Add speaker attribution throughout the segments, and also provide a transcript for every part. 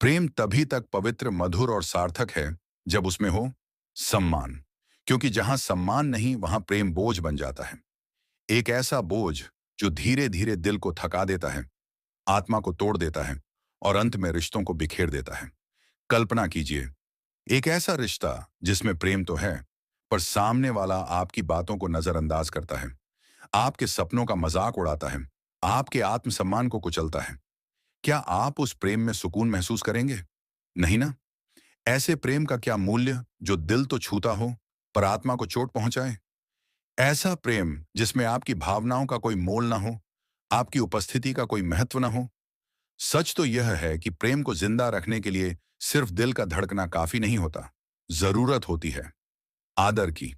Speaker 1: प्रेम तभी तक पवित्र, मधुर और सार्थक है जब उसमें हो सम्मान। क्योंकि जहां सम्मान नहीं, वहां प्रेम बोझ बन जाता है। एक ऐसा बोझ जो धीरे धीरे दिल को थका देता है, आत्मा को तोड़ देता है और अंत में रिश्तों को बिखेर देता है। कल्पना कीजिए, एक ऐसा रिश्ता जिसमें प्रेम तो है, पर सामने वाला आपकी बातों को नजरअंदाज करता है, आपके सपनों का मजाक उड़ाता है, आपके आत्मसम्मान को कुचलता है। क्या आप उस प्रेम में सुकून महसूस करेंगे? नहीं ना। ऐसे प्रेम का क्या मूल्य जो दिल तो छूता हो पर आत्मा को चोट पहुंचाए? ऐसा प्रेम जिसमें आपकी भावनाओं का कोई मोल ना हो, आपकी उपस्थिति का कोई महत्व ना हो। सच तो यह है कि प्रेम को जिंदा रखने के लिए सिर्फ दिल का धड़कना काफी नहीं होता। जरूरत होती है आदर की।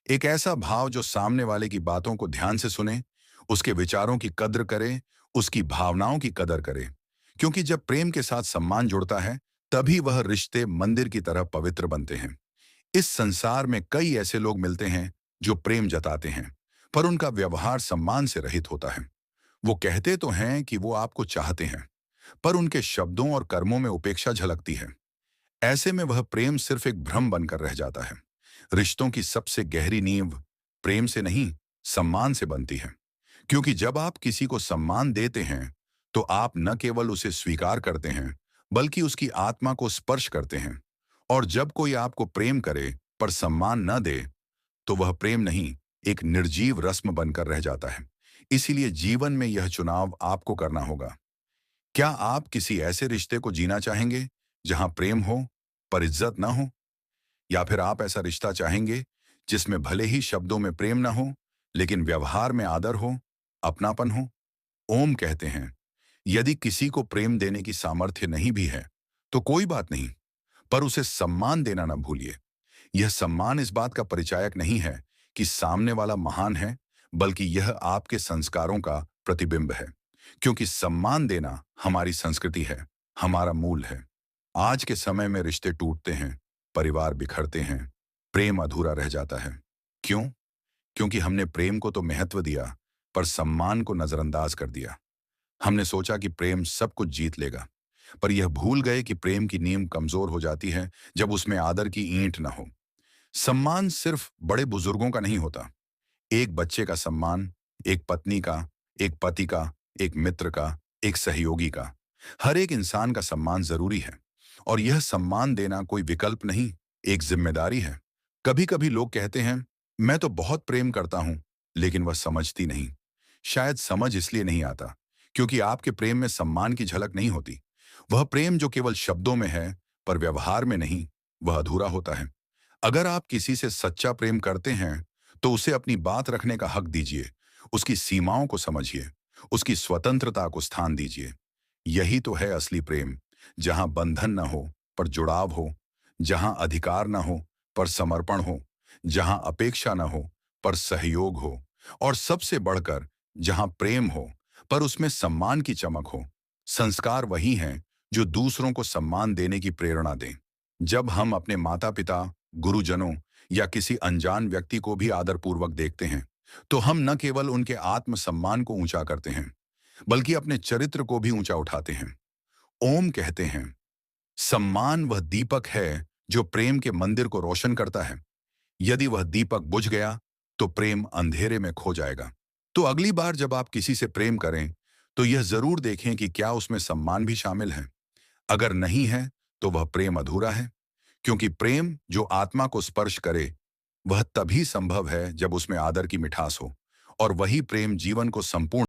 Speaker 1: एक ऐसा भाव जो सामने वाले की बातों को ध्यान से सुने, उसके विचारों की कद्र करे, उसकी भावनाओं की कदर करे। क्योंकि जब प्रेम के साथ सम्मान जुड़ता है, तभी वह रिश्ते मंदिर की तरह पवित्र बनते हैं। इस संसार में कई ऐसे लोग मिलते हैं जो प्रेम जताते हैं, पर उनका व्यवहार सम्मान से रहित होता है। वो कहते तो हैं कि वो आपको चाहते हैं, पर उनके शब्दों और कर्मों में उपेक्षा झलकती है। ऐसे में वह प्रेम सिर्फ एक भ्रम बनकर रह जाता है। रिश्तों की सबसे गहरी नींव प्रेम से नहीं, सम्मान से बनती है। क्योंकि जब आप किसी को सम्मान देते हैं, तो आप न केवल उसे स्वीकार करते हैं, बल्कि उसकी आत्मा को स्पर्श करते हैं। और जब कोई आपको प्रेम करे पर सम्मान न दे, तो वह प्रेम नहीं, एक निर्जीव रस्म बनकर रह जाता है। इसीलिए जीवन में यह चुनाव आपको करना होगा। क्या आप किसी ऐसे रिश्ते को जीना चाहेंगे जहां प्रेम हो पर इज्जत ना हो? या फिर आप ऐसा रिश्ता चाहेंगे जिसमें भले ही शब्दों में प्रेम ना हो, लेकिन व्यवहार में आदर हो, अपनापन हो? ओम कहते हैं, यदि किसी को प्रेम देने की सामर्थ्य नहीं भी है, तो कोई बात नहीं, पर उसे सम्मान देना ना भूलिए। यह सम्मान इस बात का परिचायक नहीं है कि सामने वाला महान है, बल्कि यह आपके संस्कारों का प्रतिबिंब है। क्योंकि सम्मान देना हमारी संस्कृति है, हमारा मूल है। आज के समय में रिश्ते टूटते हैं, परिवार बिखरते हैं, प्रेम अधूरा रह जाता है। क्यों? क्योंकि हमने प्रेम को तो महत्व दिया, पर सम्मान को नजरअंदाज कर दिया। हमने सोचा कि प्रेम सब कुछ जीत लेगा, पर यह भूल गए कि प्रेम की नींव कमजोर हो जाती है जब उसमें आदर की ईंट न हो। सम्मान सिर्फ बड़े बुजुर्गों का नहीं होता। एक बच्चे का सम्मान, एक पत्नी का, एक पति का, एक मित्र का, एक सहयोगी का, हर एक इंसान का सम्मान जरूरी है। और यह सम्मान देना कोई विकल्प नहीं, एक जिम्मेदारी है। कभी कभी लोग कहते हैं, मैं तो बहुत प्रेम करता हूं, लेकिन वह समझती नहीं। शायद समझ इसलिए नहीं आता क्योंकि आपके प्रेम में सम्मान की झलक नहीं होती। वह प्रेम जो केवल शब्दों में है पर व्यवहार में नहीं, वह अधूरा होता है। अगर आप किसी से सच्चा प्रेम करते हैं, तो उसे अपनी बात रखने का हक दीजिए, उसकी सीमाओं को समझिए, उसकी स्वतंत्रता को स्थान दीजिए। यही तो है असली प्रेम, जहां बंधन न हो पर जुड़ाव हो, जहां अधिकार न हो पर समर्पण हो, जहां अपेक्षा न हो पर सहयोग हो, और सबसे बढ़कर जहां प्रेम हो पर उसमें सम्मान की चमक हो। संस्कार वही हैं जो दूसरों को सम्मान देने की प्रेरणा दें। जब हम अपने माता पिता, गुरुजनों या किसी अनजान व्यक्ति को भी आदरपूर्वक देखते हैं, तो हम न केवल उनके आत्मसम्मान को ऊंचा करते हैं, बल्कि अपने चरित्र को भी ऊंचा उठाते हैं। ओम कहते हैं, सम्मान वह दीपक है जो प्रेम के मंदिर को रोशन करता है। यदि वह दीपक बुझ गया, तो प्रेम अंधेरे में खो जाएगा। तो अगली बार जब आप किसी से प्रेम करें, तो यह जरूर देखें कि क्या उसमें सम्मान भी शामिल है। अगर नहीं है, तो वह प्रेम अधूरा है। क्योंकि प्रेम जो आत्मा को स्पर्श करे, वह तभी संभव है जब उसमें आदर की मिठास हो। और वही प्रेम जीवन को संपूर्ण